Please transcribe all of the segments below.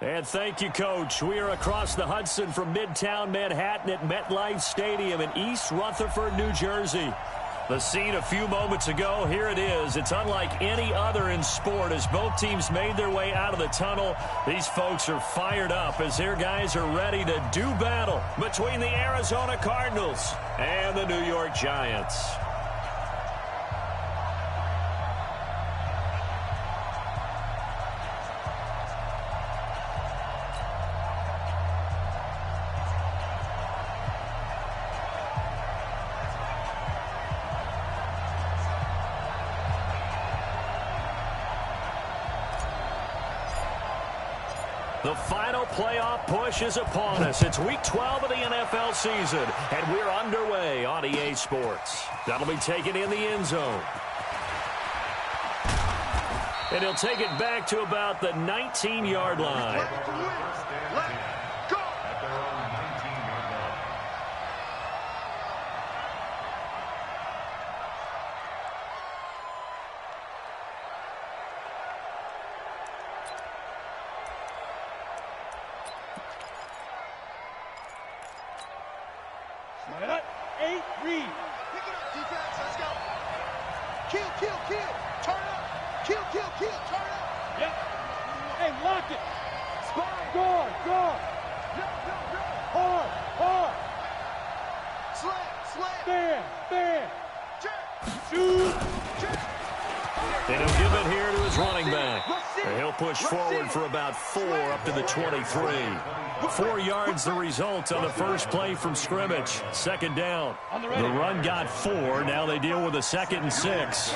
And thank you, Coach. We are across the Hudson from Midtown Manhattan at MetLife Stadium in East Rutherford, New Jersey. The scene a few moments ago, here it is. It's unlike any other in sport as both teams made their way out of the tunnel. These folks are fired up as their guys are ready to do battle between the Arizona Cardinals and the New York Giants. The final playoff push is upon us. It's Week 12 of the NFL season, and we're underway on EA Sports. That'll be taken in the end zone. And he'll take it back to about the 19-yard line. And he'll give it here to his running back. And he'll push forward for about 4 up to the 23. 4 yards the result on the first play from scrimmage. Second down. The run got 4. Now they deal with a 2nd and 6.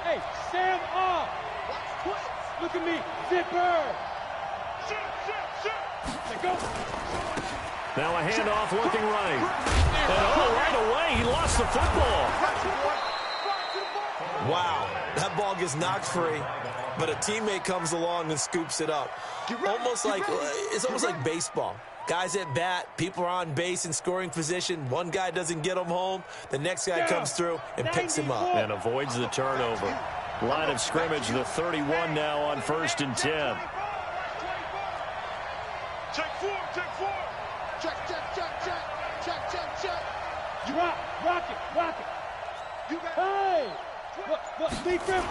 Hey, stand up. Look at me. Zipper. Go. Now a handoff looking right. And right away, he lost the football. Wow, that ball gets knocked free, but a teammate comes along and scoops it up. It's almost like baseball. Guys at bat, people are on base in scoring position. One guy doesn't get him home. The next guy comes through and picks him up. And avoids the turnover. Line of scrimmage, the 31 now on 1st and 10. Check 4. Check. Rock it. Hey! Defense.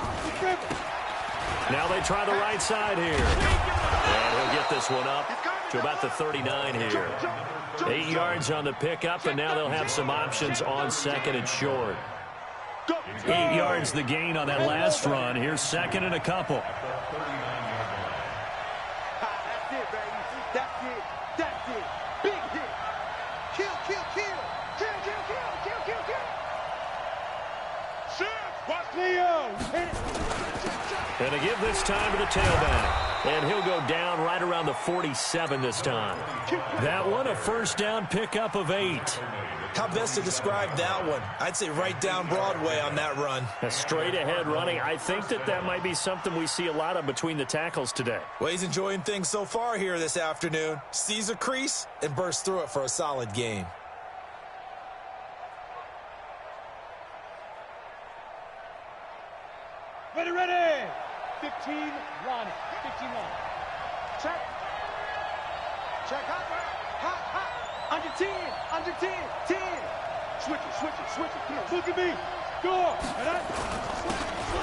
Now they try the right side here. And he'll get this one up to about the 39 here. 8 yards on the pickup, and now they'll have some options on 2nd and short. 8 yards the gain on that last run. Here's 2nd and a couple. That's it. Big hit. Kill. Leo, hit it. And to give this time to the tailback. And he'll go down right around the 47 this time. That one, a first down pickup of 8. How best to describe that one? I'd say right down Broadway on that run. A straight-ahead running. I think that might be something we see a lot of between the tackles today. Well, he's enjoying things so far here this afternoon. Sees a crease and bursts through it for a solid gain. Ready. 15 line. Check. Hot. Under 10. 10. Switch it. Come on, look at me. Score.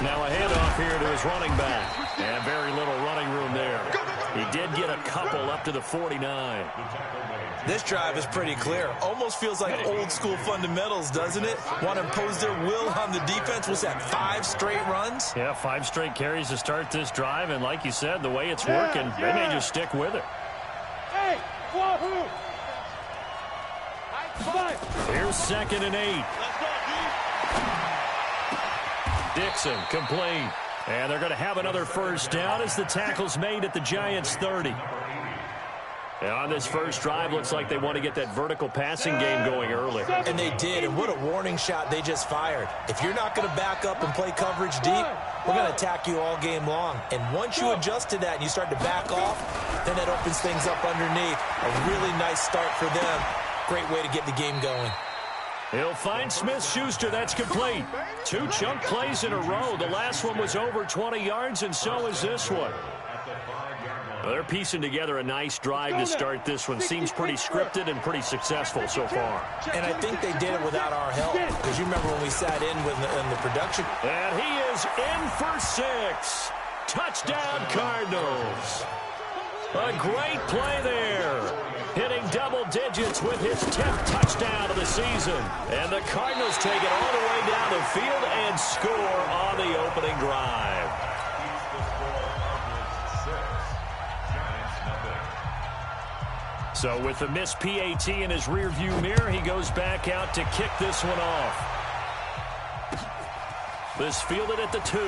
Now a handoff here to his running back. And very little running room there. He did get a couple up to the 49. This drive is pretty clear. Almost feels like old school fundamentals, doesn't it? Want to impose their will on the defense. Was that 5 straight runs? Yeah, 5 straight carries to start this drive. And like you said, the way it's working, they may just stick with it. Hey, wahoo! Here's 2nd and 8. Dixon complete. And they're going to have another first down as the tackle's made at the Giants' 30. And on this first drive, looks like they want to get that vertical passing game going early. And they did, and what a warning shot they just fired. If you're not going to back up and play coverage deep, we're going to attack you all game long. And once you adjust to that and you start to back off, then that opens things up underneath. A really nice start for them. Great way to get the game going. He'll find Smith-Schuster. That's complete. 2 chunk plays in a row. The last one was over 20 yards, and so is this one. Well, they're piecing together a nice drive to start this one. Seems pretty scripted and pretty successful so far. And I think they did it without our help, because you remember when we sat in the production. And he is in for 6. Touchdown, Cardinals. A great play there. Hitting double digits with his 10th touchdown of the season. And the Cardinals take it all the way down the field and score on the opening drive. So with the missed PAT in his rearview mirror, he goes back out to kick this one off. This fielded at the 2.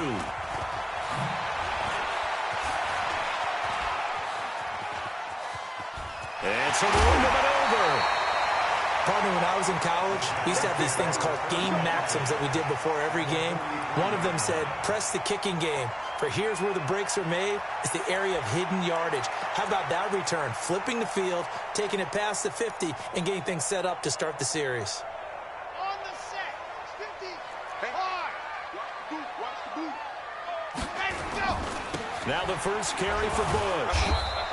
And some room to maneuver. Partner, when I was in college, we used to have these things called game maxims that we did before every game. One of them said, press the kicking game. For here's where the breaks are made. It's the area of hidden yardage. How about that return? Flipping the field, taking it past the 50, and getting things set up to start the series. On the set. 50. Hard. Watch the boot. Ready, go. Now the first carry for Bush.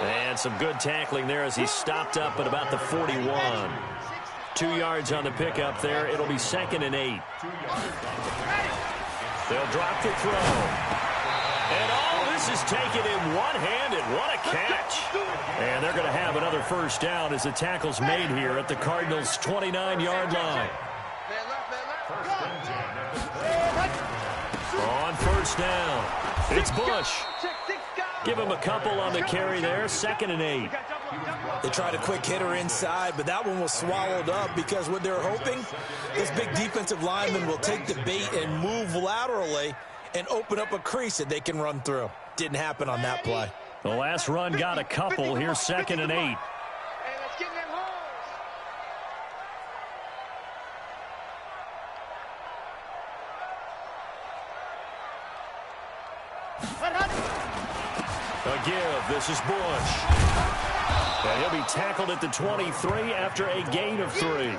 And some good tackling there as he stopped up at about the 41. 2 yards on the pickup there. It'll be 2nd and 8. They'll drop the throw. And all this is taken in one-handed. What a catch. And they're going to have another first down as the tackle's made here at the Cardinals' 29-yard line. On first down, it's Bush. Give him a couple on the carry there. 2nd and 8. They tried a quick hitter inside, but that one was swallowed up because what they're hoping, this big defensive lineman will take the bait and move laterally and open up a crease that they can run through. Didn't happen on that play. The last run got a couple. Here's 2nd and 8. Hey, let's get in them holes. A give. This is Bush. And he'll be tackled at the 23 after a gain of 3.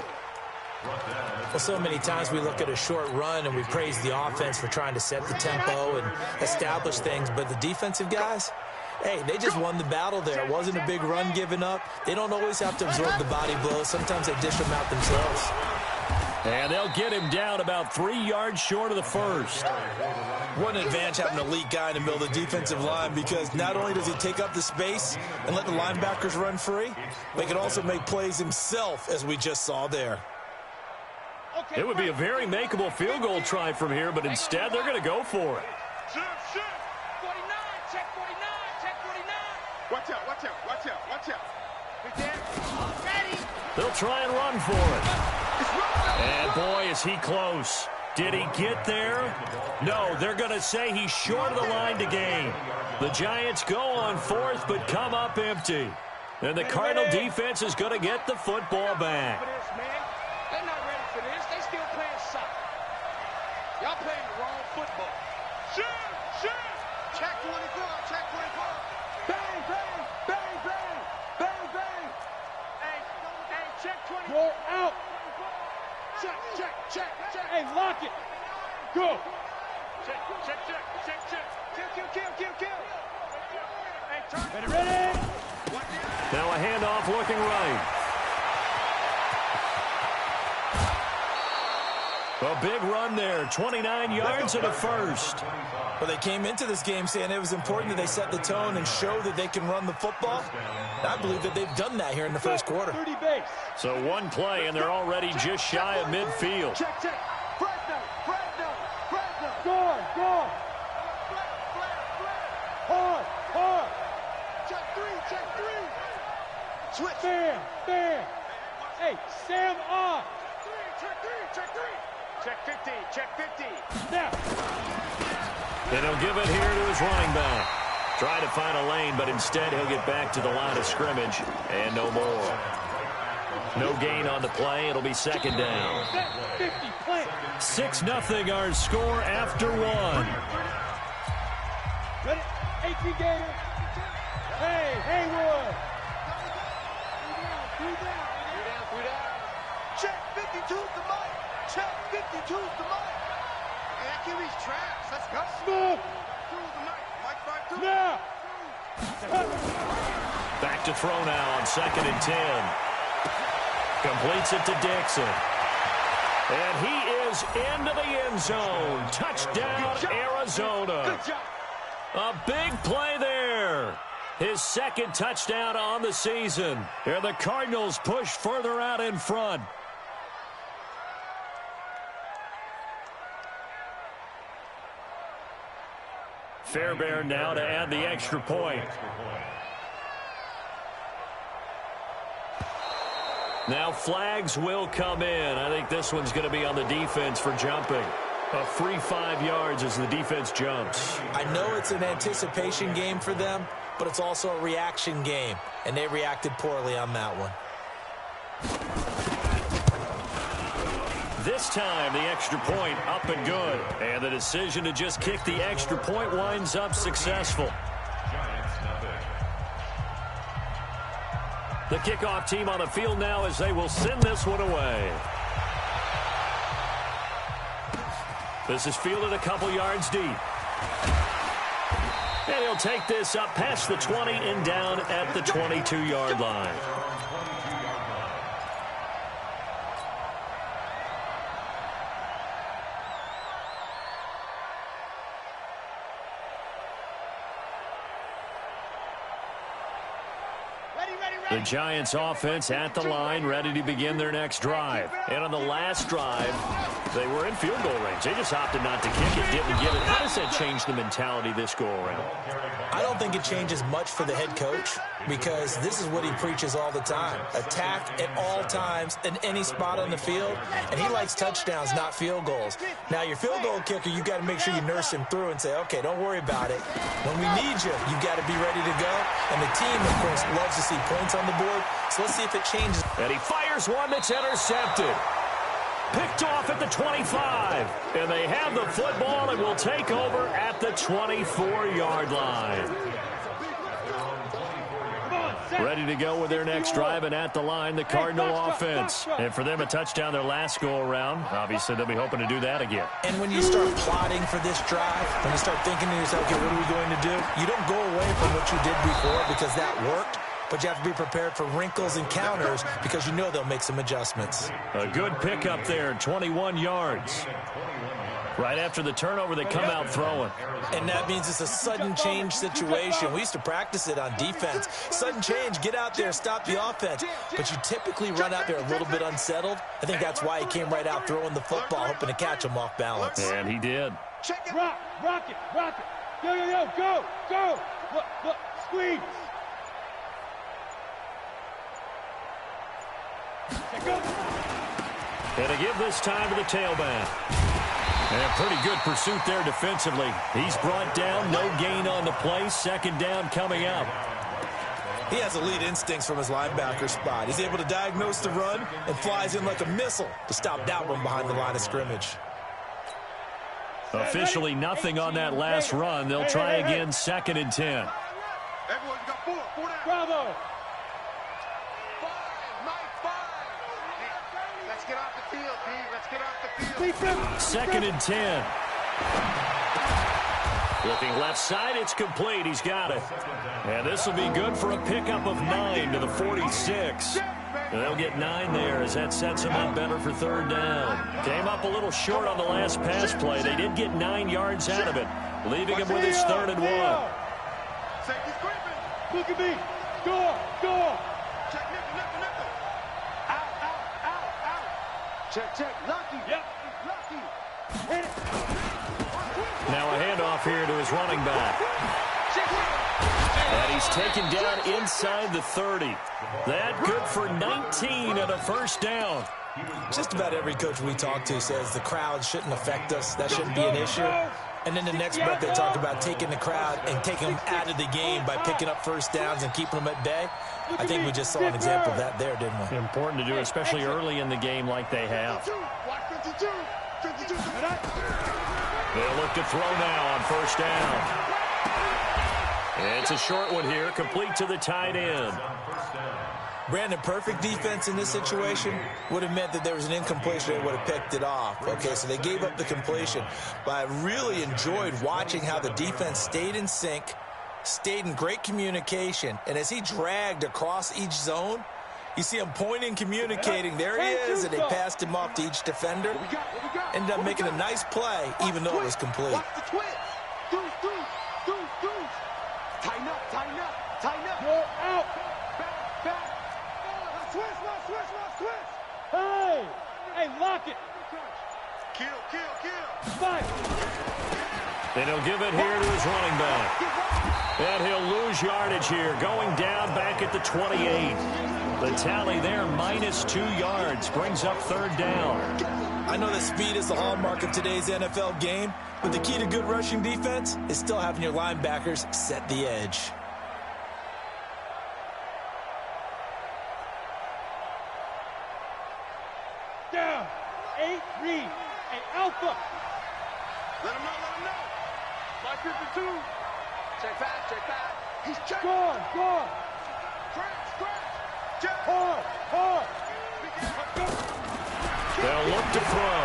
Well, so many times we look at a short run and we praise the offense for trying to set the tempo and establish things, but the defensive guys, hey, they just won the battle there. It wasn't a big run given up. They don't always have to absorb the body blows. Sometimes they dish them out themselves. And they'll get him down about 3 yards short of the first. What an advantage having an elite guy in the middle of the defensive line, because not only does he take up the space and let the linebackers run free, but he can also make plays himself, as we just saw there. It would be a very makeable field goal try from here, but instead they're going to go for it. 49, check 49, check 49. Watch out, watch out, watch out, watch out. Big Dan, ready. They'll try and run for it. And boy, is he close. Did he get there? No, they're going to say he's short of the line to gain. The Giants go on 4th, but come up empty. And the Cardinal defense is going to get the football back. They're not ready for this. They still playing soccer. Y'all playing the wrong football. Shoot! Check 24, check 24. Bang, bang, bang, bang, bang, bang. Hey, check 24. Roll out. Check. Hey, lock it. Go. Check. Kill. Hey, turn. Ready? Now a handoff looking right. A big run there, 29 yards and a first. Well, they came into this game saying it was important that they set the tone and show that they can run the football. I believe that they've done that here in the first quarter. 30 base. So one play, and they're already just shy of midfield. Check. Fresno. Go. Hard. Check 3. Switch. Bam. Hey, Sam on. Check 3. Check 50. Now. And he'll give it here to his running back. Try to find a lane, but instead he'll get back to the line of scrimmage, and no more. No gain on the play. It'll be 2nd down. 50 plant. 6-0 our score after 1. Ready? 18 Gator. Hey, Haywood. 3 down. Check 52 to Mike. Check 52's the mic. Hey, that QB's trash. Let's go. Smooth. Two's the mic. Mic 5-2. Now. Back to throw now on 2nd and 10. Completes it to Dixon. And he is into the end zone. Touchdown, Arizona. Good job. A big play there. His 2nd touchdown on the season. And the Cardinals push further out in front. Fairbairn now to add the extra point. Now flags will come in. I think this one's going to be on the defense for jumping. A free 5 yards as the defense jumps. I know it's an anticipation game for them, but it's also a reaction game, and they reacted poorly on that one. This time, the extra point up and good. And the decision to just kick the extra point winds up successful. The kickoff team on the field now as they will send this one away. This is fielded a couple yards deep. And he'll take this up past the 20 and down at the 22-yard line. The Giants offense at the line, ready to begin their next drive. And on the last drive, they were in field goal range. They just opted not to kick it, didn't get it. How does that change the mentality this go-around? I don't think it changes much for the head coach because this is what he preaches all the time. Attack at all times in any spot on the field, and he likes touchdowns, not field goals. Now, your field goal kicker, you got to make sure you nurse him through and say, okay, don't worry about it. When we need you, you got to be ready to go. And the team, of course, loves to see points on the board, so let's see if it changes. And he fires one that's intercepted. Picked off at the 25. And they have the football and will take over at the 24-yard line. Ready to go with their next drive, and at the line, the Cardinal offense. And for them, a touchdown their last go-around. Obviously, they'll be hoping to do that again. And when you start plotting for this drive, when you start thinking to yourself, okay, what are we going to do? You don't go away from what you did before because that worked. But you have to be prepared for wrinkles and counters because you know they'll make some adjustments. A good pickup there, 21 yards. Right after the turnover, they come out throwing. And that means it's a sudden change situation. We used to practice it on defense. Sudden change, get out there, stop the offense. But you typically run out there a little bit unsettled. I think that's why he came right out throwing the football, hoping to catch him off balance. And he did. Rock it. Yo, go. Look, squeeze. And to give this time to the tailback. And pretty good pursuit there defensively. He's brought down, no gain on the play. 2nd down coming up. He has elite instincts from his linebacker spot. He's able to diagnose the run and flies in like a missile to stop that one behind the line of scrimmage. Officially nothing on that last run. They'll try again, 2nd and 10. Everyone's got four down. Bravo. Let's get off the field, D. Let's get off the field. 2nd and 10. Looking left side, it's complete. He's got it. And this will be good for a pickup of 9 to the 46. And they'll get 9 there as that sets them up better for 3rd down. Came up a little short on the last pass play. They did get 9 yards out of it, leaving him with his 3rd and 1. Safety's creeping. Look at me. Go. Check, nipple. Out. Check. Lucky. Yep. Lucky. Hit it. Now a handoff here to his running back. And he's taken down inside the 30. That good for 19 and a 1st down. Just about every coach we talk to says the crowd shouldn't affect us. That shouldn't be an issue. And then the next breath they talk about taking the crowd and taking them out of the game by picking up 1st downs and keeping them at bay. I think we just saw an example of that there, didn't we? Important to do, especially early in the game like they have. 52. They'll look to throw now on 1st down. It's a short one here, complete to the tight end. Brandon, perfect defense in this situation would have meant that there was an incompletion. They would have picked it off. Okay, so they gave up the completion. But I really enjoyed watching how the defense stayed in sync, stayed in great communication. And as he dragged across each zone, you see him pointing, communicating. There he is, and they passed him off to each defender. Ended up making a nice play, even though it was complete. Watch the twist. Deuce. Tighten up. You're out. Back. Switch. Hey, lock it. Kill. Fight. And he'll give it here to his running back. And he'll lose yardage here, going down back at the 28. The tally there, -2 yards, brings up third down. I know that speed is the hallmark of today's NFL game, but the key to good rushing defense is still having your linebackers set the edge. Down. 8 read. And alpha. Let him know. My 52. Check back. He's checking. Gone. Scratch. Hard. They'll look to throw.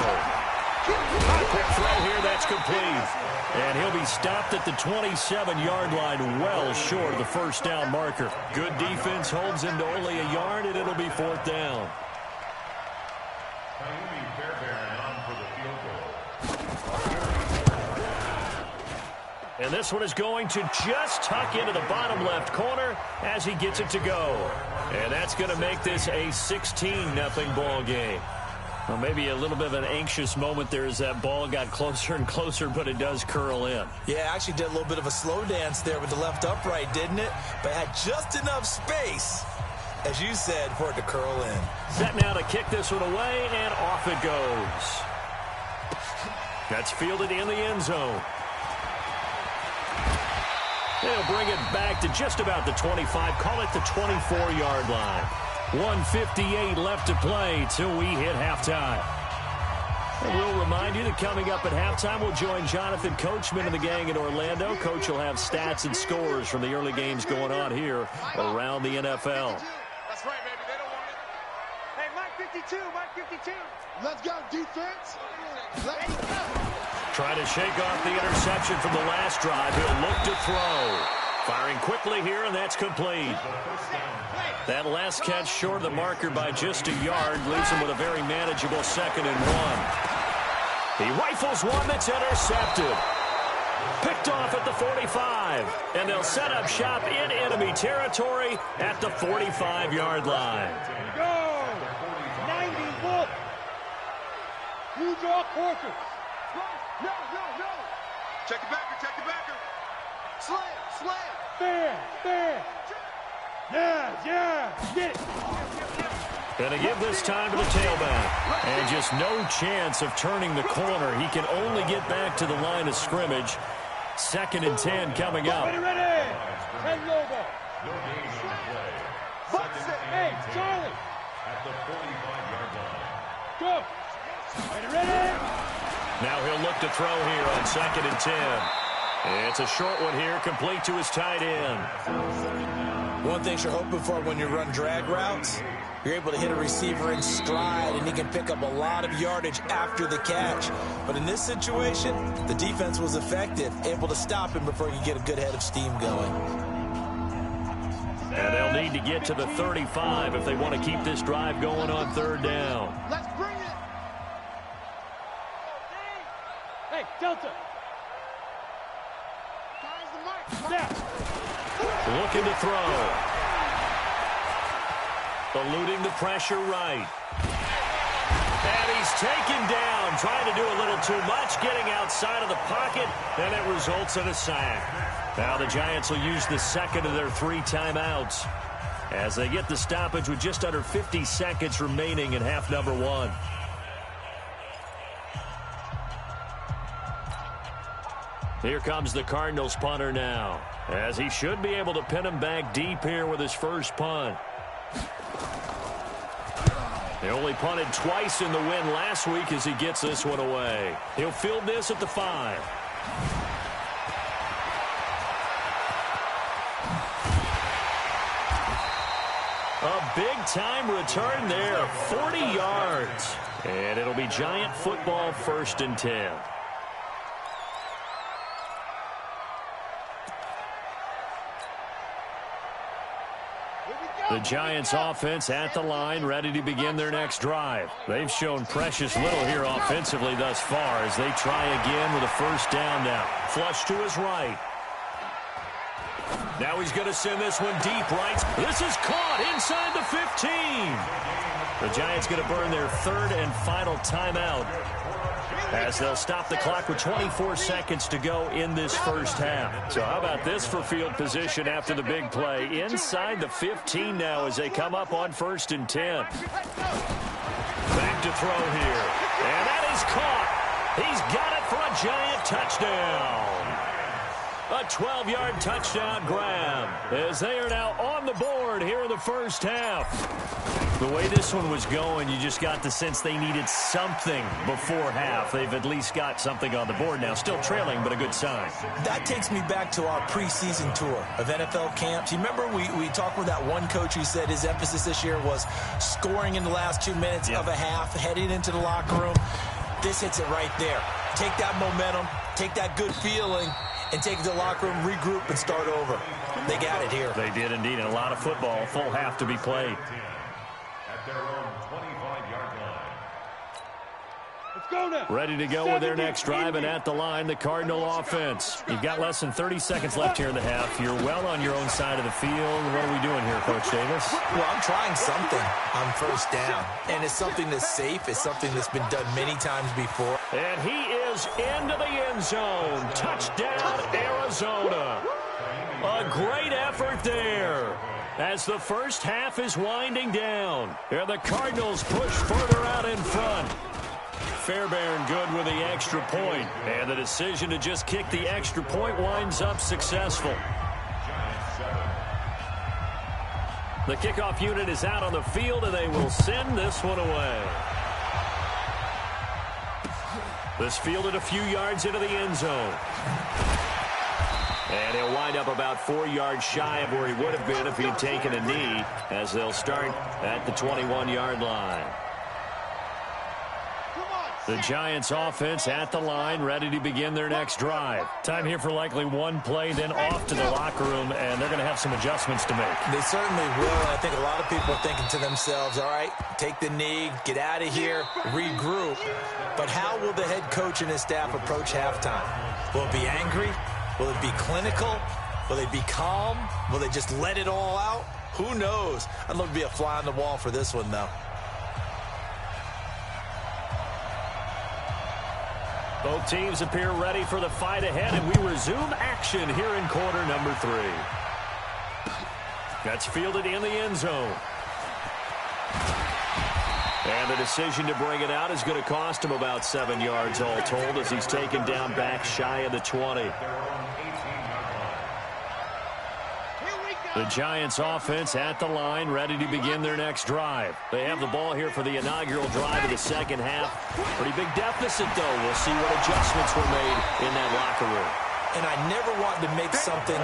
Quick throw here, that's complete. And he'll be stopped at the 27-yard line, well short of the first down marker. Good defense holds him to only a yard, and it'll be fourth down. And this one is going to just tuck into the bottom left corner as he gets it to go. And that's going to make this a 16-0 ball game. Well, maybe a little bit of an anxious moment there as that ball got closer and closer, but it does curl in. Yeah, actually did a little bit of a slow dance there with the left upright, didn't it? But had just enough space, as you said, for it to curl in. Set now to kick this one away, and off it goes. That's fielded in the end zone. They'll bring it back to just about the 25, call it the 24-yard line. 1:58 left to play till we hit halftime. And we'll remind you that coming up at halftime, we'll join Jonathan Coachman and the gang in Orlando. Coach will have stats and scores from the early games going on here around the NFL. That's right, baby. They don't want it. Hey, Mike 52. Let's go, defense. Let's go. Trying to shake off the interception from the last drive. He'll look to throw. Firing quickly here, and that's complete. That last catch short of the marker by just a yard leaves him with a very manageable 2nd and 1. He rifles one that's intercepted. Picked off at the 45. And they'll set up shop in enemy territory at the 45-yard line. Go! 91. You draw quarters. No. Check the backer. Slam. Fair. Yeah. Get it. Gonna give this time to the tailback. And just no chance of turning the corner. He can only get back to the line of scrimmage. 2nd and 10 coming up. Ready. 10 Lobo. Hey, Charlie. At the 45-yard line. Go. Ready. Now he'll look to throw here on 2nd and 10. It's a short one here, complete to his tight end. One thing you're hoping for when you run drag routes, you're able to hit a receiver in stride, and he can pick up a lot of yardage after the catch. But in this situation, the defense was effective, able to stop him before he could get a good head of steam going. And they'll need to get to the 35 if they want to keep this drive going on 3rd down. Let's bring it. Hey, Delta. Looking to throw. Eluding the pressure right. And he's taken down, trying to do a little too much, getting outside of the pocket, and it results in a sack. Now the Giants will use the 2nd of their 3 timeouts as they get the stoppage with just under 50 seconds remaining in half number 1. Here comes the Cardinals punter now, as he should be able to pin him back deep here with his first punt. He only punted twice in the win last week as he gets this one away. He'll field this at the 5. A big big-time return there, 40 yards. And it'll be Giant football, 1st and 10. The Giants offense at the line, ready to begin their next drive. They've shown precious little here offensively thus far as they try again with a 1st down now. Flush to his right. Now he's going to send this one deep right. This is caught inside the 15. The Giants going to burn their 3rd and final timeout as they'll stop the clock with 24 seconds to go in this 1st half. So how about this for field position after the big play? Inside the 15 now as they come up on 1st and 10. Back to throw here. And that is caught. He's got it for a Giant touchdown. A 12-yard touchdown grab as they are now on the board here in the 1st half. The way this one was going, you just got the sense they needed something before half. They've at least got something on the board now. Still trailing, but a good sign. That takes me back to our preseason tour of NFL camps. You remember we talked with that one coach who said his emphasis this year was scoring in the last 2 minutes of a half, heading into the locker room. This hits it right there. Take that momentum, take that good feeling, and take it to the locker room, regroup, and start over. They got it here. They did indeed, and a lot of football, full half to be played. At their own 25-yard line. Let's go now. Ready to go with their next drive, and at the line, the Cardinal offense. You've got less than 30 seconds left here in the half. You're well on your own side of the field. What are we doing here, Coach Davis? Well, I'm trying something on 1st down, and it's something that's safe. It's something that's been done many times before. And he is into the end zone. Touchdown, Arizona. A great effort there as the 1st half is winding down. And the Cardinals push further out in front. Fairbairn good with the extra point. And the decision to just kick the extra point winds up successful. The kickoff unit is out on the field, and they will send this one away. This fielded a few yards into the end zone. And he'll wind up about 4 yards shy of where he would have been if he had taken a knee, as they'll start at the 21-yard line. The Giants offense at the line, ready to begin their next drive. Time here for likely one play, then off to the locker room, and they're going to have some adjustments to make. They certainly will. I think a lot of people are thinking to themselves, all right, take the knee, get out of here, regroup. But how will the head coach and his staff approach halftime? Will it be angry? Will it be clinical? Will they be calm? Will they just let it all out? Who knows? I'd love to be a fly on the wall for this one, though. Both teams appear ready for the fight ahead, and we resume action here in quarter number 3. That's fielded in the end zone. And the decision to bring it out is going to cost him about 7 yards all told as he's taken down back shy of the 20. The Giants offense at the line, ready to begin their next drive. They have the ball here for the inaugural drive of the 2nd half. Pretty big deficit, though. We'll see what adjustments were made in that locker room. And I never want to make something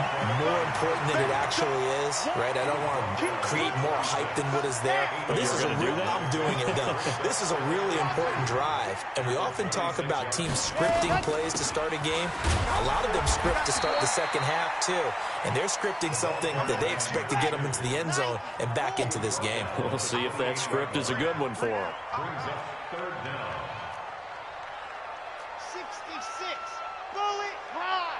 more important than it actually is, right? I don't want to create more hype than what is there. But this is a real, I'm doing it, though. This is a really important drive. And we often talk about teams scripting plays to start a game. A lot of them script to start the 2nd half, too. And they're scripting something that they expect to get them into the end zone and back into this game. We'll see if that script is a good one for them. Brings up 3rd down. 66. Bullet high.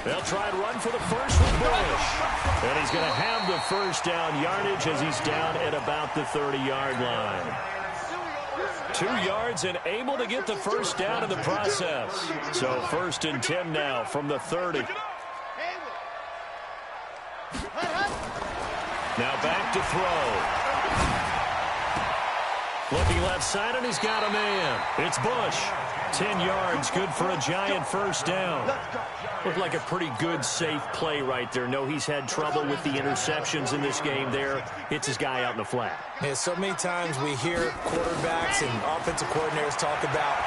They'll try and run for the first with Bush. And he's going to have the 1st down yardage as he's down at about the 30-yard line. 2 yards and able to get the 1st down in the process. So 1st and 10 now from the 30. Now back to throw. Looking left side, and he's got a man. It's Bush. 10 yards, good for a Giant 1st down. Looked like a pretty good, safe play right there. No, he's had trouble with the interceptions in this game there. Hits his guy out in the flat. Yeah, so many times we hear quarterbacks and offensive coordinators talk about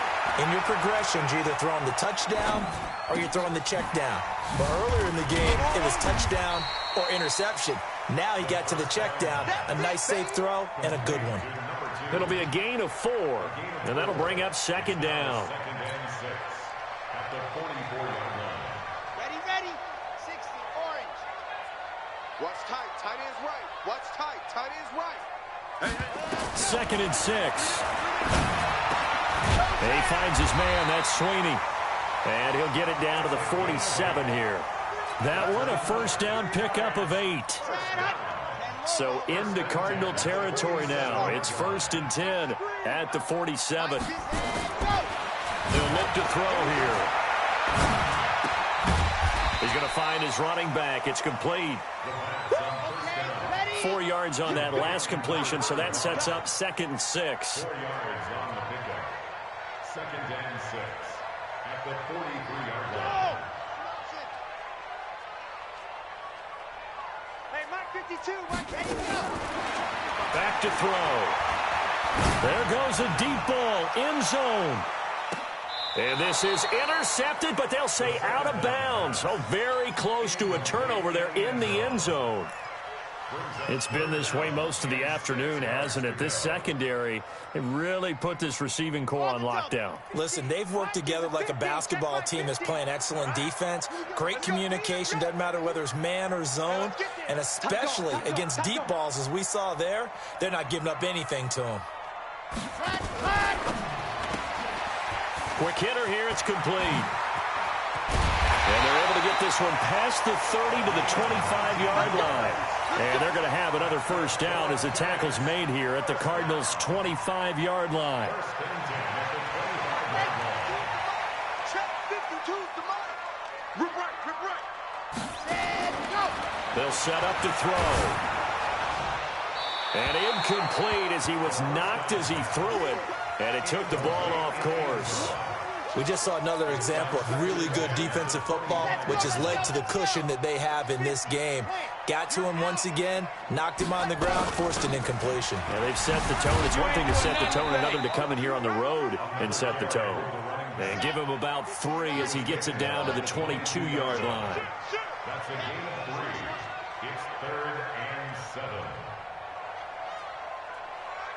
In your progressions, you're either throwing the touchdown or you're throwing the check down. But earlier in the game, it was touchdown or interception. Now he got to the check down, a nice safe throw, and a good one. It'll be a gain of 4, and that'll bring up second down. Second and 6 at the 44-yard line. Ready, 60, orange. Watch tight, tight end's right. Watch tight, tight end's right. Second and 6. He finds his man. That's Sweeney. And he'll get it down to the 47 here. That one a first down pickup of 8. So into Cardinal territory now. It's 1st and 10 at the 47. They'll look to throw here. He's going to find his running back. It's complete. 4 yards on that last completion, so that sets up 2nd and 6. 4 yards on the pickup. Second and 6 at the 43-yard line. Hey, Mike 52, Mike, ready to go. Back to throw. There goes a deep ball, end zone. And this is intercepted, but they'll say out of bounds. Oh, very close to a turnover there in the end zone. It's been this way most of the afternoon, hasn't it? This secondary, it really put this receiving core on lockdown. Listen, they've worked together like a basketball team that's playing excellent defense. Great communication, doesn't matter whether it's man or zone. And especially against deep balls, as we saw there, they're not giving up anything to them. Quick hitter here, it's complete. And they're able to get this one past the 30 to the 25-yard line. And they're going to have another first down as the tackle's made here at the Cardinals' 25-yard line. Check 52's the mark. Rip right. They'll set up to throw. And incomplete as he was knocked as he threw it. And it took the ball off course. We just saw another example of really good defensive football, which has led to the cushion that they have in this game. Got to him once again, knocked him on the ground, forced an incompletion. Yeah, they've set the tone. It's one thing to set the tone, another to come in here on the road and set the tone. And give him about 3 as he gets it down to the 22-yard line. That's a gain of 3. It's 3rd and 7.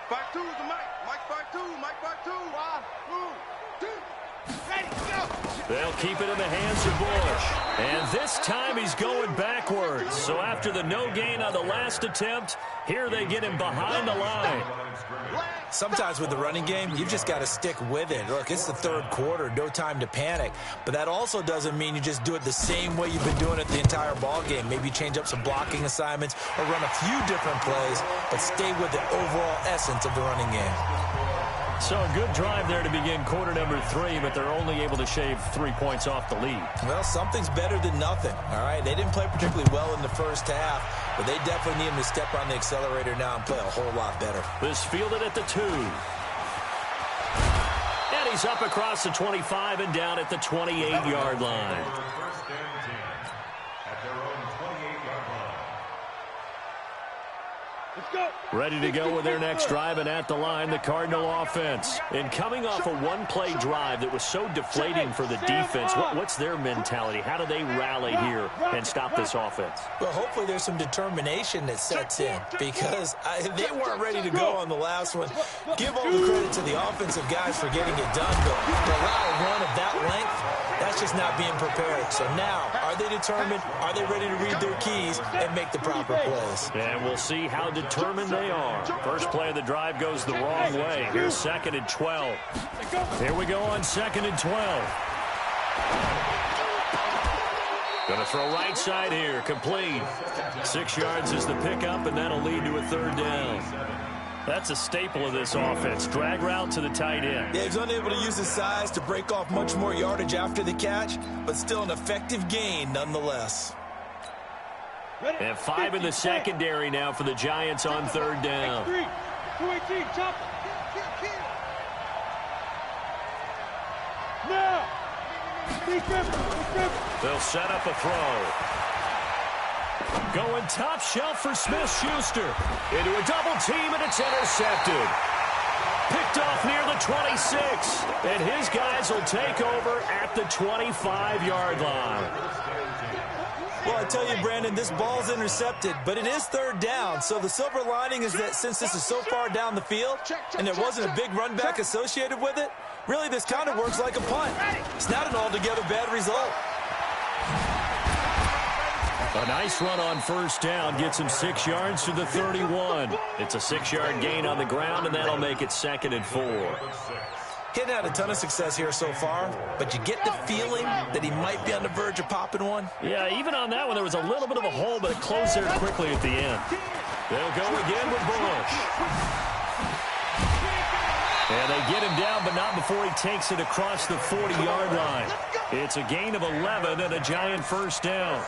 52's the Mike. Mike 52, Mike 52. 1, 2, 2. Ready, go. They'll keep it in the hands of Bush. And this time he's going backwards. So after the no gain on the last attempt, here they get him behind the line. Sometimes with the running game, you've just got to stick with it. Look, it's the 3rd quarter, no time to panic. But that also doesn't mean you just do it the same way you've been doing it the entire ball game. Maybe change up some blocking assignments or run a few different plays, but stay with the overall essence of the running game. So a good drive there to begin quarter number 3, but they're only able to shave 3 points off the lead. Well, something's better than nothing, all right? They didn't play particularly well in the first half, but they definitely need him to step on the accelerator now and play a whole lot better. This fielded at the 2. And he's up across the 25 and down at the 28-yard line. First and 10 at their own 28-yard line. Let's go. Ready to go with their next drive, and at the line, the Cardinal offense. And coming off a one-play drive that was so deflating for the defense, what's their mentality? How do they rally here and stop this offense? Well, hopefully there's some determination that sets in because they weren't ready to go on the last one. Give all the credit to the offensive guys for getting it done, but to allow a run of that length, that's just not being prepared. So now, are they determined? Are they ready to read their keys and make the proper plays? And we'll see how determined they are. First play of the drive goes the wrong way. Here's 2nd and 12. Here we go on 2nd and 12. Going to throw right side here. Complete. 6 yards is the pickup, and that'll lead to a 3rd down. That's a staple of this offense. Drag route to the tight end. Yeah, he's unable to use his size to break off much more yardage after the catch, but still an effective gain nonetheless. And 5 in the secondary now for the Giants on 3rd down. 218, chop it. Now. They'll set up a throw. Going top shelf for Smith-Schuster. Into a double team, and it's intercepted. Picked off near the 26. And his guys will take over at the 25-yard line. Well, I tell you, Brandon, this ball's intercepted, but it is third down. So the silver lining is that since this is so far down the field and there wasn't a big run back associated with it, really this kind of works like a punt. It's not an altogether bad result. A nice run on first down gets him 6 yards to the 31. It's a 6-yard gain on the ground, and that'll make it 2nd and 4. Hadn't had a ton of success here so far, but you get the feeling that he might be on the verge of popping one. Yeah, even on that one, there was a little bit of a hole, but it closed there quickly at the end. They'll go again with Bush. And they get him down, but not before he takes it across the 40-yard line. It's a gain of 11 and a giant first down.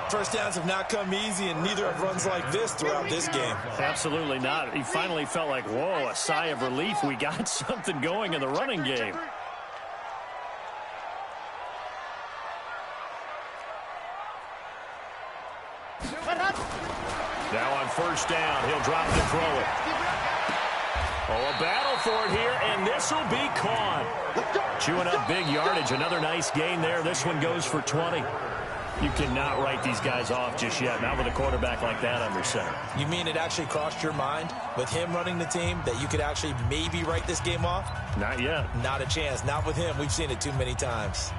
First downs have not come easy, and neither have runs like this throughout this game. Absolutely not. He finally felt like, whoa, a sigh of relief. We got something going in the running game. Now on first down, he'll drop to throw it. Oh, a battle for it here, and this will be caught. Chewing up big yardage. Another nice gain there. This one goes for 20. You cannot write these guys off just yet, not with a quarterback like that under center. You mean it actually crossed your mind with him running the team that you could actually maybe write this game off? Not yet. Not a chance. Not with him. We've seen it too many times.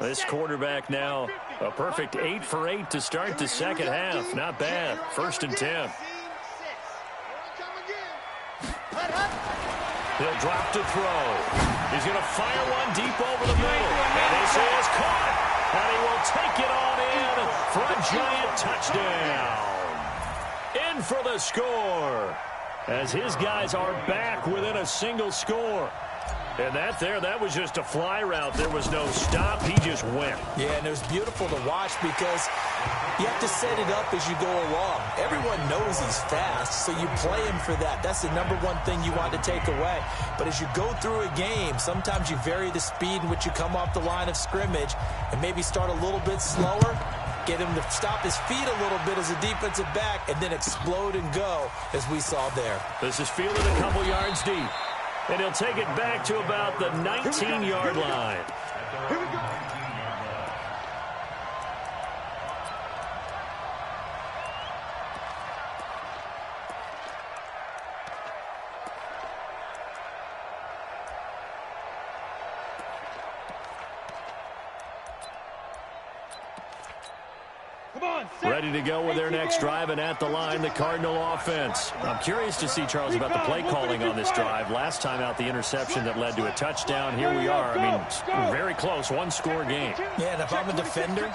This quarterback now, a perfect 8 for 8 to start the second half. Not bad. 1st and 10. He'll drop to throw. He's going to fire one deep over the middle. And this is caught. And he will take it on in for a giant touchdown. In for the score. As his guys are back within a single score. And that was just a fly route. There was no stop. He just went. Yeah, and it was beautiful to watch because you have to set it up as you go along. Everyone knows he's fast, so you play him for that. That's the number one thing you want to take away. But as you go through a game, sometimes you vary the speed in which you come off the line of scrimmage and maybe start a little bit slower, get him to stop his feet a little bit as a defensive back, and then explode and go, as we saw there. This is fielded a couple yards deep. And he'll take it back to about the 19-yard line. Here we go. Ready to go with their next drive, and at the line, the Cardinal offense. I'm curious to see, Charles, about the play calling on this drive. Last time out, the interception that led to a touchdown. Here we are. I mean, very close, one-score game. Yeah, and if I'm a defender,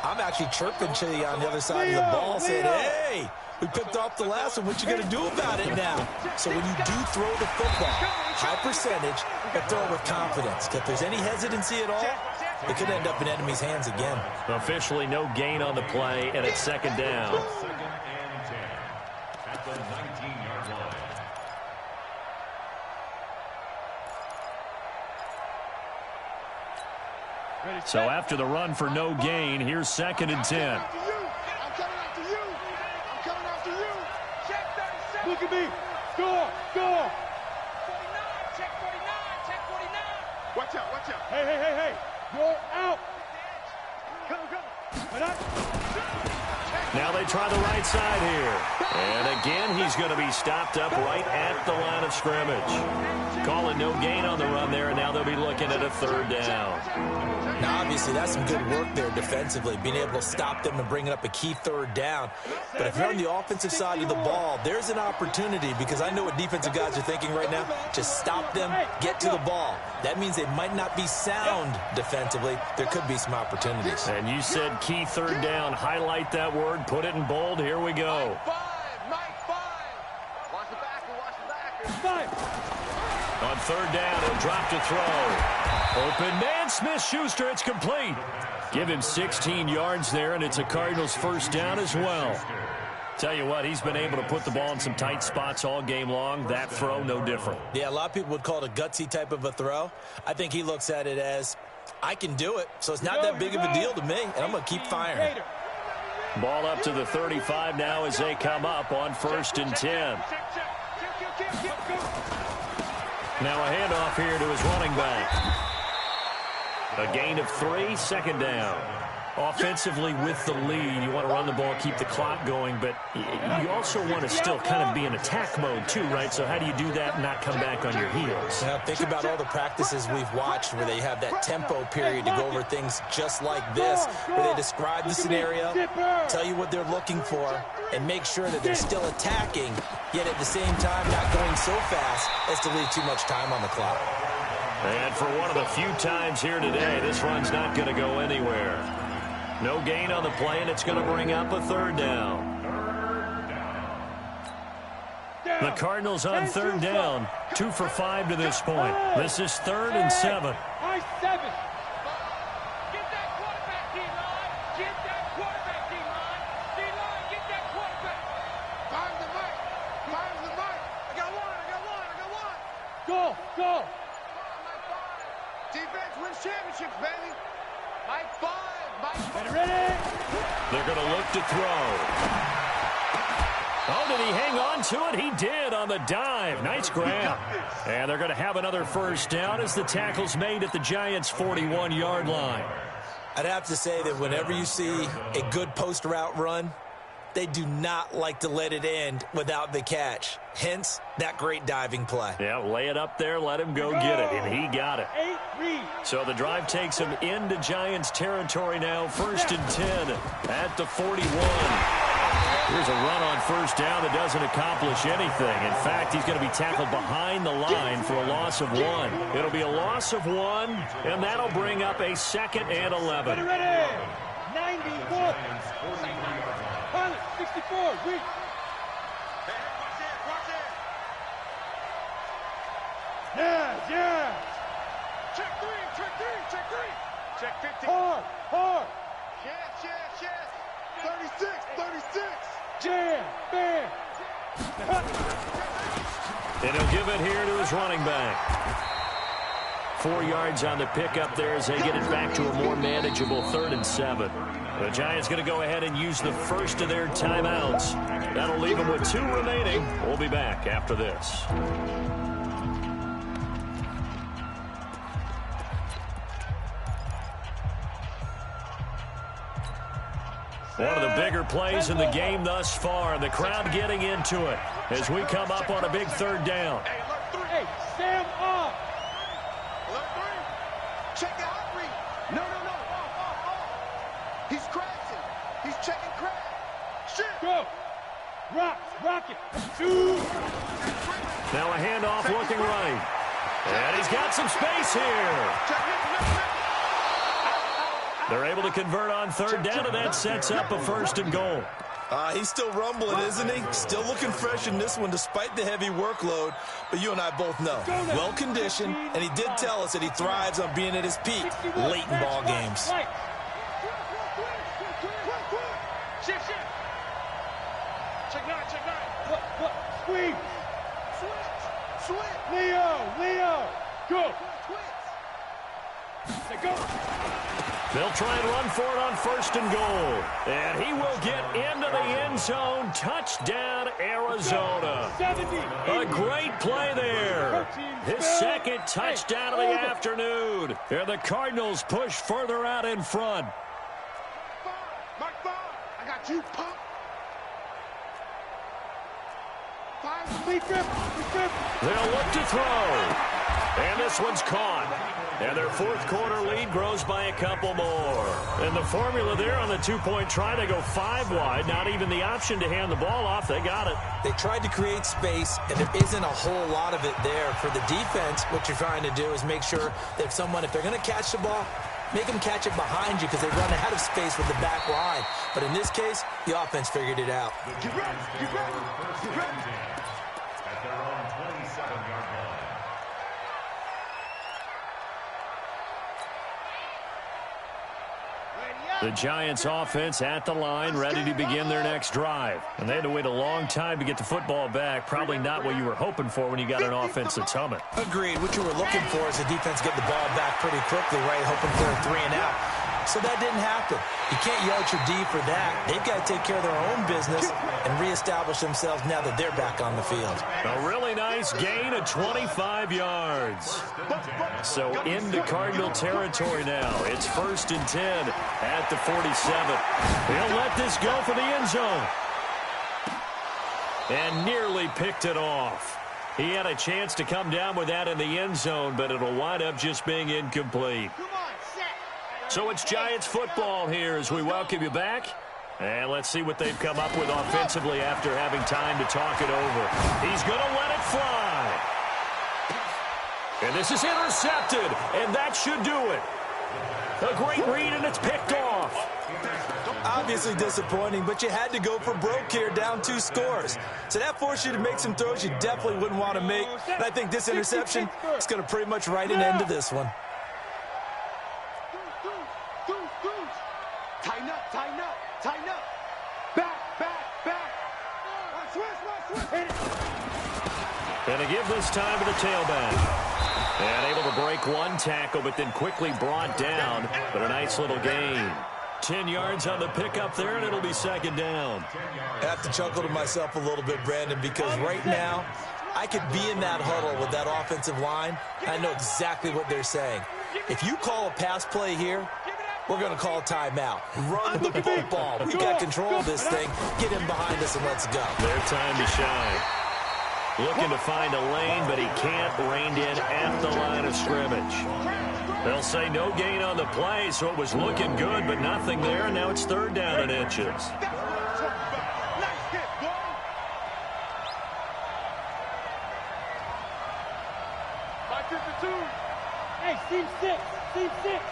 I'm actually chirping to you on the other side of the ball, saying, hey, we picked off the last one. What you going to do about it now? So when you do throw the football, high percentage, but throw it with confidence. If there's any hesitancy at all, it could end up in enemy's hands again. Officially no gain on the play, and it's 2nd down. 2nd and 10 at the 19-yard line. So after the run for no gain, here's 2nd and 10. I'm coming after you. I'm coming after you. Check 37. Look at me. Score. 49. Check 49. Check 49. Watch out. Watch out. Hey. Go out. Come. Now they try the right side here. And again, he's going to be stopped up right at the line of scrimmage. Calling no gain on the run there, and now they'll be looking at a 3rd down. Now, obviously, that's some good work there defensively, being able to stop them and bringing up a key 3rd down. But if you're on the offensive side of the ball, there's an opportunity, because I know what defensive guys are thinking right now. Just stop them, get to the ball. That means they might not be sound defensively. There could be some opportunities. And you said key 3rd down. Highlight that word. Put it in bold. Here we go. Watch the back. On 3rd down, he'll drop to throw. Open man, Smith-Schuster. It's complete. Give him 16 yards there, and it's a Cardinals 1st down as well. Tell you what, he's been able to put the ball in some tight spots all game long. That throw, no different. Yeah, a lot of people would call it a gutsy type of a throw. I think he looks at it as, I can do it, so it's not that big of a deal to me, and I'm going to keep firing. Ball up to the 35 now as they come up on 1st and 10. Now a handoff here to his running back. A gain of 3, 2nd down. Offensively with the lead, you want to run the ball, keep the clock going, but you also want to still kind of be in attack mode too, right? So how do you do that and not come back on your heels? Now think about all the practices we've watched where they have that tempo period to go over things just like this, where they describe the scenario, tell you what they're looking for, and make sure that they're still attacking, yet at the same time not going so fast as to leave too much time on the clock. And for one of the few times here today, this run's not going to go anywhere. No gain on the play, and it's going to bring up a 3rd down. The Cardinals on 3rd down, 2 for 5 to this point. This is 3rd and 7. Get that quarterback, D-line. Get that quarterback, D-line. D-line, get that quarterback. Find the mic. Find the mic. I got one. Go. Defense wins championships, baby. Mike 5. Ready? They're going to look to throw. Oh, did he hang on to it? He did on the dive. Nice grab. And they're going to have another 1st down as the tackle's made at the Giants' 41-yard line. I'd have to say that whenever you see a good post route run, they do not like to let it end without the catch. Hence, that great diving play. Yeah, lay it up there, let him go get it, and he got it. So the drive takes him into Giants territory now, 1st and 10 at the 41. Here's a run on 1st down that doesn't accomplish anything. In fact, he's going to be tackled behind the line for a loss of 1. It'll be a loss of 1, and that'll bring up a 2nd and 11. Ready? 94. 64. Watch it. Yeah. Check 3. Check 50. Hard. Yes. 36. Jam. Bam. And he'll give it here to his running back. 4 yards on the pickup there as they get it back to a more manageable 3rd and 7. The Giants going to go ahead and use the first of their timeouts. That'll leave them with 2 remaining. We'll be back after this. One of the bigger plays in the game thus far. The crowd getting into it as we come up on a big 3rd down. Hey, Sam off. Check the hot read. No. He's crashing. He's checking crash. Shit. Go. Rock it. Shoot. Now a handoff looking right. And he's got some space here. They're able to convert on 3rd down, and that sets up a 1st and goal. He's still rumbling, isn't he? Still looking fresh in this one despite the heavy workload. But you and I both know, well-conditioned, and he did tell us that he thrives on being at his peak late in ball games. Shift. Check 9. Sweep. Switch. Leo. Go. Go. They'll try and run for it on 1st and goal. And he will get into the end zone. Touchdown, Arizona. A great play there. His 2nd touchdown of the afternoon. And the Cardinals push further out in front. Mike 5. I got you, punk. They'll look to throw. And this one's caught. And their 4th quarter lead grows by a couple more. And the formula there on the 2-point try, they go 5 wide. Not even the option to hand the ball off. They got it. They tried to create space, and there isn't a whole lot of it there. For the defense, what you're trying to do is make sure that if they're going to catch the ball, make them catch it behind you because they run ahead of space with the back line. But in this case, the offense figured it out. Get ready. At their own 27-yard line. The Giants offense at the line, ready to begin their next drive. And they had to wait a long time to get the football back. Probably not what you were hoping for when you got an offense that's humming. Agreed. What you were looking for is the defense get the ball back pretty quickly, right? Hoping for a 3 and out. So that didn't happen. You can't yell at your D for that. They've got to take care of their own business and reestablish themselves now that they're back on the field. A really nice gain of 25 yards. So into Cardinal territory now. It's 1st and 10 at the 47. He'll let this go for the end zone. And nearly picked it off. He had a chance to come down with that in the end zone, but it'll wind up just being incomplete. So it's Giants football here as we welcome you back. And let's see what they've come up with offensively after having time to talk it over. He's going to let it fly. And this is intercepted, and that should do it. A great read, and it's picked off. Obviously disappointing, but you had to go for broke here, down 2 scores. So that forced you to make some throws you definitely wouldn't want to make. And I think this interception is going to pretty much write an end to this one. Tighten up, tighten up, tighten up. Back, back, back. And to give this time to the tailback. And able to break one tackle, but then quickly brought down. But a nice little gain. 10 yards on the pickup there, and it'll be 2nd down. I have to chuckle to myself a little bit, Brandon, because right now I could be in that huddle with that offensive line. I know exactly what they're saying. If you call a pass play here, we're going to call timeout. Run the football. We've got control of this thing. Get him behind us and let's go. Their time to shine. Looking to find a lane, but he can't. Reined in at the line of scrimmage. They'll say no gain on the play, so it was looking good, but nothing there. And now it's 3rd down and inches. Hey, seam 6, seam 6.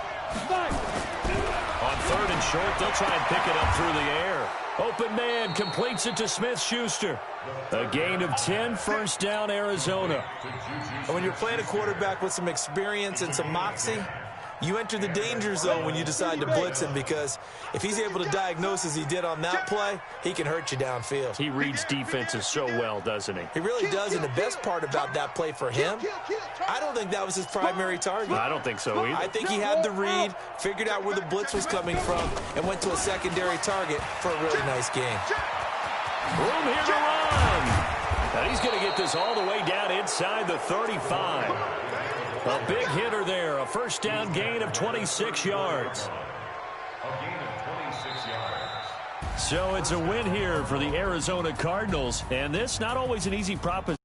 On 3rd and short, they'll try and pick it up through the air. Open man completes it to Smith-Schuster. A gain of 10, 1st down, Arizona. And when you're playing a quarterback with some experience and some moxie, you enter the danger zone when you decide to blitz him, because if he's able to diagnose as he did on that play, he can hurt you downfield. He reads defenses so well, doesn't he? He really does, and the best part about that play for him, I don't think that was his primary target. I don't think so either. I think he had the read, figured out where the blitz was coming from, and went to a secondary target for a really nice game. Room here to run. And he's going to get this all the way down inside the 35. A big hitter there. A 1st down gain of 26 yards. A gain of 26 yards. So it's a win here for the Arizona Cardinals. And this not always an easy proposition.